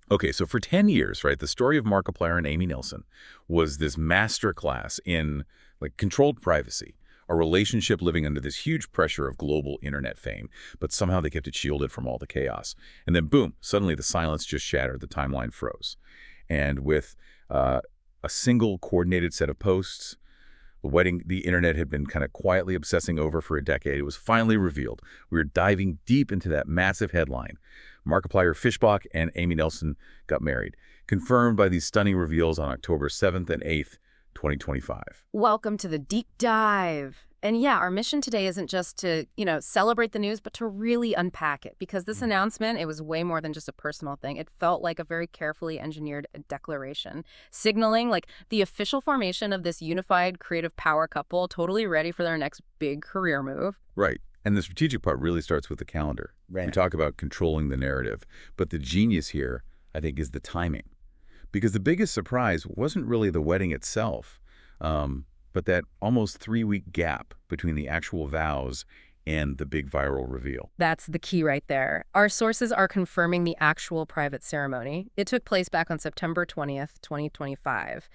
Okay, so for 10 years, right, the story of Markiplier and Amy Nelson was this master class in like controlled privacy, a relationship living under this huge pressure of global internet fame, but somehow they kept it shielded from all the chaos. And then boom, suddenly the silence just shattered, the timeline froze. And with uh, a single coordinated set of posts, the wedding the internet had been kind of quietly obsessing over for a decade, it was finally revealed. We were diving deep into that massive headline. Markiplier Fishbach and Amy Nelson got married, confirmed by these stunning reveals on October 7th and 8th, 2025. Welcome to the deep dive. And yeah, our mission today isn't just to, celebrate the news, but to really unpack it. Because this announcement, it was way more than just a personal thing. It felt like a very carefully engineered declaration, signaling like the official formation of this unified creative power couple, totally ready for their next big career move. Right. And the strategic part really starts with the calendar. We talk about controlling the narrative. But the genius here, I think, is the timing. Because the biggest surprise wasn't really the wedding itself, but that almost 3-week gap between the actual vows and the big viral reveal. That's the key right there. Our sources are confirming the actual private ceremony. It took place back on September 20th, 2025.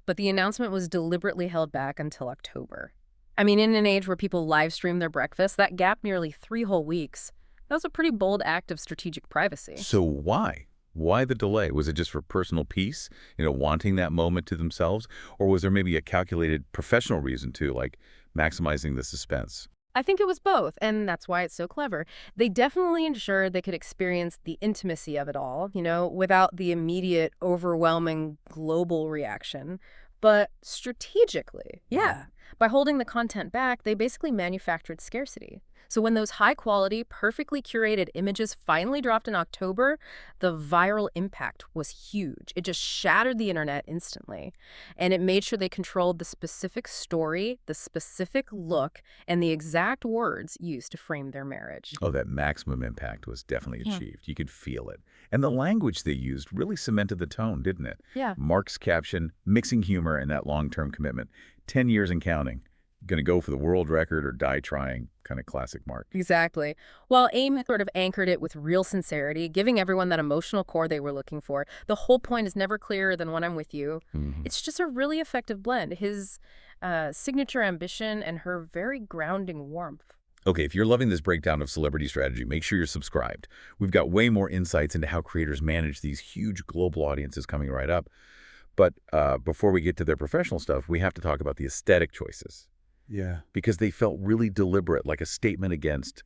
But the announcement was deliberately held back until October. I mean, in an age where people live stream their breakfast, that gap nearly 3 whole weeks. That was a pretty bold act of strategic privacy. So why? Why the delay? Was it just for personal peace, wanting that moment to themselves? Or was there maybe a calculated professional reason too, like maximizing the suspense? I think it was both, and that's why it's so clever. They definitely ensured they could experience the intimacy of it all, without the immediate, overwhelming global reaction. But strategically, yeah, by holding the content back, they basically manufactured scarcity. So when those high-quality, perfectly curated images finally dropped in October, the viral impact was huge. It just shattered the internet instantly. And it made sure they controlled the specific story, the specific look, and the exact words used to frame their marriage. Oh, that maximum impact was definitely Yeah. achieved. You could feel it. And the language they used really cemented the tone, didn't it? Yeah. Mark's caption, mixing humor and that long-term commitment. 10 years and counting. Going to go for the world record or die trying, kind of classic Mark. Exactly. While AIM sort of anchored it with real sincerity, giving everyone that emotional core they were looking for, the whole point is never clearer than when I'm with you. It's just a really effective blend. His signature ambition and her very grounding warmth. Okay, if you're loving this breakdown of celebrity strategy, make sure you're subscribed. We've got way more insights into how creators manage these huge global audiences coming right up. But before we get to their professional stuff, we have to talk about the aesthetic choices. Yeah. Because they felt really deliberate, like a statement against,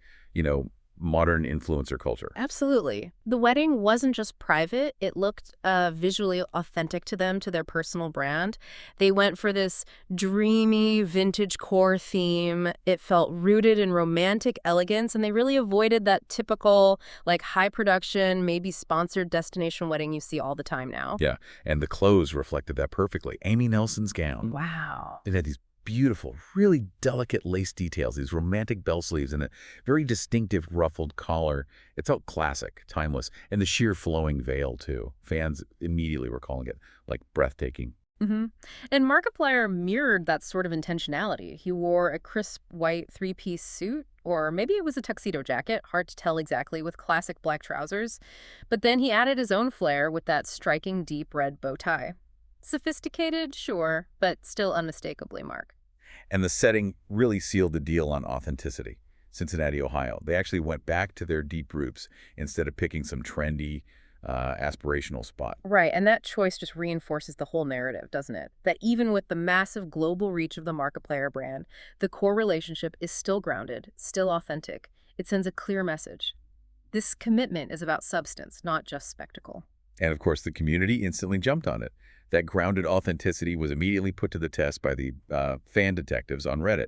modern influencer culture. Absolutely. The wedding wasn't just private. It looked visually authentic to them, to their personal brand. They went for this dreamy vintage core theme. It felt rooted in romantic elegance, and they really avoided that typical, like, high production, maybe sponsored destination wedding you see all the time now. Yeah, and the clothes reflected that perfectly. Amy Nelson's gown. Wow. It had these beautiful, really delicate lace details, these romantic bell sleeves, and a very distinctive ruffled collar. It felt classic, timeless, and the sheer flowing veil, too. Fans immediately were calling it, like, breathtaking. Mm-hmm. And Markiplier mirrored that sort of intentionality. He wore a crisp white three-piece suit, or maybe it was a tuxedo jacket, hard to tell exactly, with classic black trousers. But then he added his own flair with that striking deep red bow tie. Sophisticated, sure, but still unmistakably Mark. And the setting really sealed the deal on authenticity. Cincinnati, Ohio. They actually went back to their deep roots instead of picking some trendy, aspirational spot. Right, and that choice just reinforces the whole narrative, doesn't it? That even with the massive global reach of the Markiplier brand, the core relationship is still grounded, still authentic. It sends a clear message. This commitment is about substance, not just spectacle. And of course, the community instantly jumped on it. That grounded authenticity was immediately put to the test by the fan detectives on Reddit.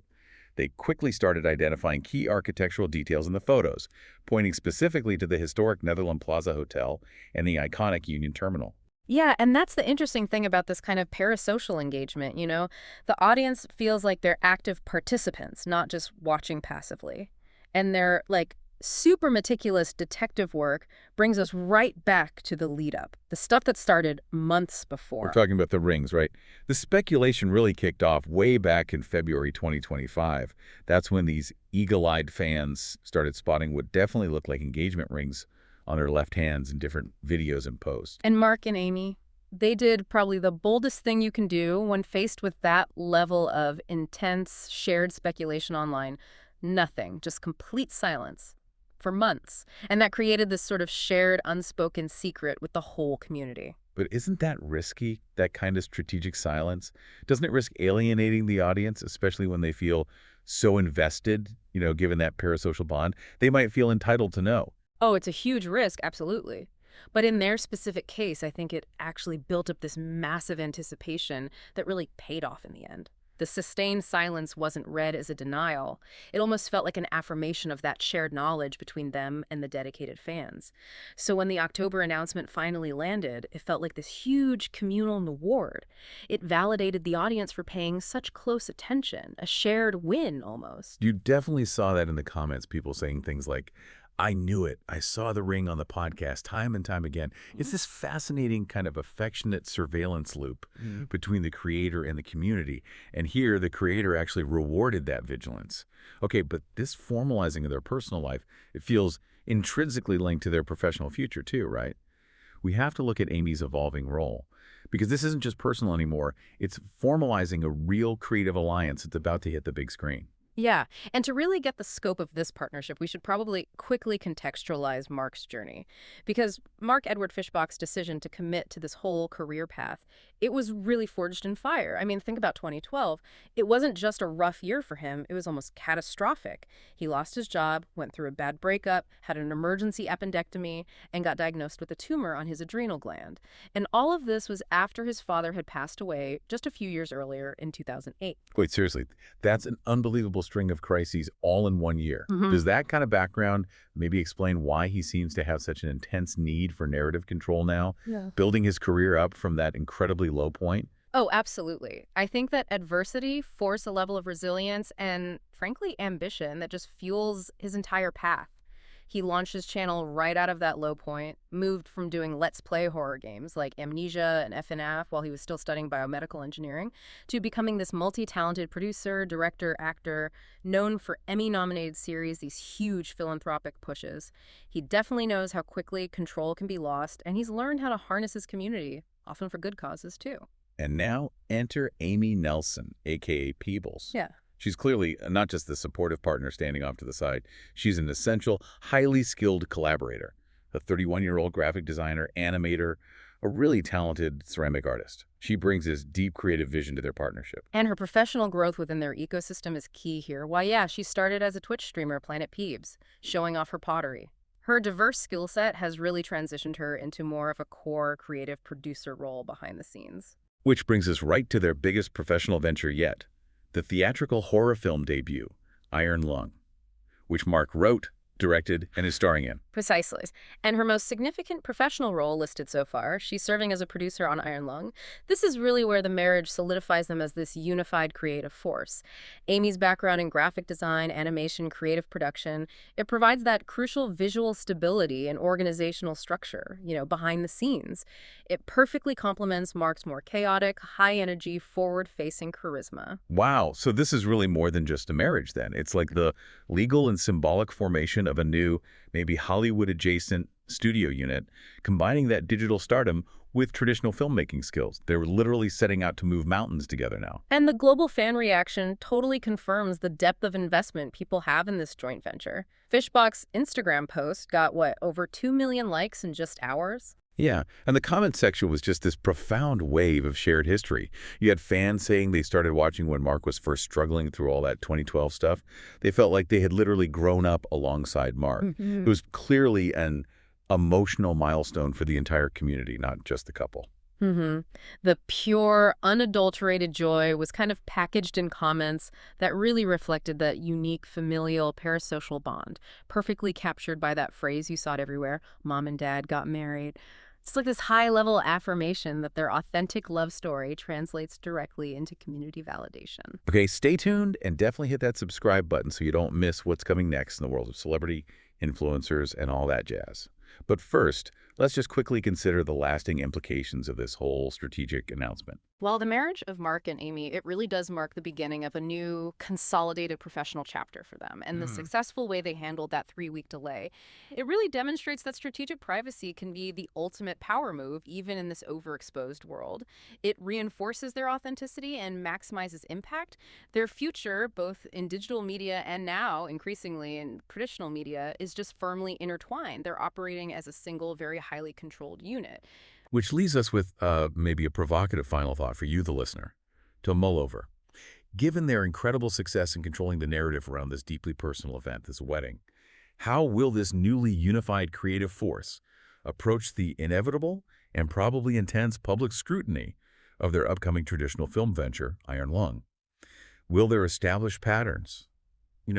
They quickly started identifying key architectural details in the photos, pointing specifically to the historic Netherland Plaza Hotel and the iconic Union Terminal. Yeah, and that's the interesting thing about this kind of parasocial engagement, The audience feels like they're active participants, not just watching passively. And their, like, super meticulous detective work brings us right back to the lead up, the stuff that started months before. We're talking about the rings, right? The speculation really kicked off way back in February 2025. That's when these eagle-eyed fans started spotting what definitely looked like engagement rings on their left hands in different videos and posts. And Mark and Amy, they did probably the boldest thing you can do when faced with that level of intense shared speculation online. Nothing, just complete silence for months. And that created this sort of shared, unspoken secret with the whole community. But isn't that risky, that kind of strategic silence? Doesn't it risk alienating the audience, especially when they feel so invested, given that parasocial bond? They might feel entitled to know. Oh, it's a huge risk, absolutely. But in their specific case, I think it actually built up this massive anticipation that really paid off in the end. The sustained silence wasn't read as a denial. It almost felt like an affirmation of that shared knowledge between them and the dedicated fans. So when the October announcement finally landed, it felt like this huge communal reward. It validated the audience for paying such close attention, a shared win almost. You definitely saw that in the comments, people saying things like, I knew it. I saw the ring on the podcast time and time again. It's this fascinating kind of affectionate surveillance loop between the creator and the community. And here, the creator actually rewarded that vigilance. Okay, but this formalizing of their personal life, it feels intrinsically linked to their professional future too, right? We have to look at Amy's evolving role. Because this isn't just personal anymore. It's formalizing a real creative alliance that's about to hit the big screen. Yeah, and to really get the scope of this partnership, we should probably quickly contextualize Mark's journey. Because Mark Edward Fishbach's decision to commit to this whole career path, it was really forged in fire. I mean, think about 2012. It wasn't just a rough year for him, it was almost catastrophic. He lost his job, went through a bad breakup, had an emergency appendectomy, and got diagnosed with a tumor on his adrenal gland. And all of this was after his father had passed away just a few years earlier in 2008. Wait, seriously, that's an unbelievable string of crises all in one year. Does that kind of background maybe explain why he seems to have such an intense need for narrative control now, building his career up from that incredibly low point? Oh, absolutely. I think that adversity forced a level of resilience and, frankly, ambition that just fuels his entire path. He launched his channel right out of that low point, moved from doing Let's Play horror games like Amnesia and FNAF while he was still studying biomedical engineering, to becoming this multi-talented producer, director, actor, known for Emmy-nominated series, these huge philanthropic pushes. He definitely knows how quickly control can be lost, and he's learned how to harness his community, often for good causes, too. And now enter Amy Nelson, a.k.a. Peebles. Yeah. She's clearly not just the supportive partner standing off to the side. She's an essential, highly skilled collaborator, a 31-year-old graphic designer, animator, a really talented ceramic artist. She brings this deep creative vision to their partnership. And her professional growth within their ecosystem is key here. Why, yeah, she started as a Twitch streamer, Planet Peebles, showing off her pottery. Her diverse skill set has really transitioned her into more of a core creative producer role behind the scenes. Which brings us right to their biggest professional venture yet, the theatrical horror film debut, Iron Lung, which Mark wrote, directed, and is starring in. Precisely. And her most significant professional role listed so far, she's serving as a producer on Iron Lung. This is really where the marriage solidifies them as this unified creative force. Amy's background in graphic design, animation, creative production, it provides that crucial visual stability and organizational structure, behind the scenes. It perfectly complements Mark's more chaotic, high-energy, forward-facing charisma. Wow, so this is really more than just a marriage then. It's like the legal and symbolic formation of a new, maybe Hollywood-adjacent studio unit, combining that digital stardom with traditional filmmaking skills. They're literally setting out to move mountains together now. And the global fan reaction totally confirms the depth of investment people have in this joint venture. Fishbach's Instagram post got, over 2 million likes in just hours? Yeah, and the comment section was just this profound wave of shared history. You had fans saying they started watching when Mark was first struggling through all that 2012 stuff. They felt like they had literally grown up alongside Mark. It was clearly an emotional milestone for the entire community, not just the couple. The pure, unadulterated joy was kind of packaged in comments that really reflected that unique familial parasocial bond, perfectly captured by that phrase you saw it everywhere, mom and dad got married. It's like this high-level affirmation that their authentic love story translates directly into community validation. Okay, stay tuned and definitely hit that subscribe button so you don't miss what's coming next in the world of celebrity, influencers, and all that jazz. But first, Let's just quickly consider the lasting implications of this whole strategic announcement. Well, the marriage of Mark and Amy, it really does mark the beginning of a new consolidated professional chapter for them. And the successful way they handled that 3-week delay, it really demonstrates that strategic privacy can be the ultimate power move, even in this overexposed world. It reinforces their authenticity and maximizes impact. Their future, both in digital media and now increasingly in traditional media, is just firmly intertwined. They're operating as a single, very highly controlled unit. Which leaves us with maybe a provocative final thought for you, the listener, to mull over. Given their incredible success in controlling the narrative around this deeply personal event, this wedding, how will this newly unified creative force approach the inevitable and probably intense public scrutiny of their upcoming traditional film venture, Iron Lung? Will their established patterns,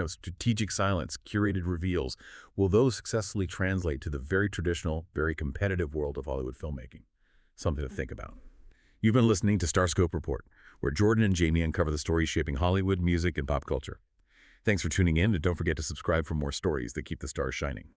strategic silence, curated reveals, will those successfully translate to the very traditional, very competitive world of Hollywood filmmaking? Something to think about. You've been listening to Starscope Report, where Jordan and Jamie uncover the stories shaping Hollywood, music, and pop culture. Thanks for tuning in, and don't forget to subscribe for more stories that keep the stars shining.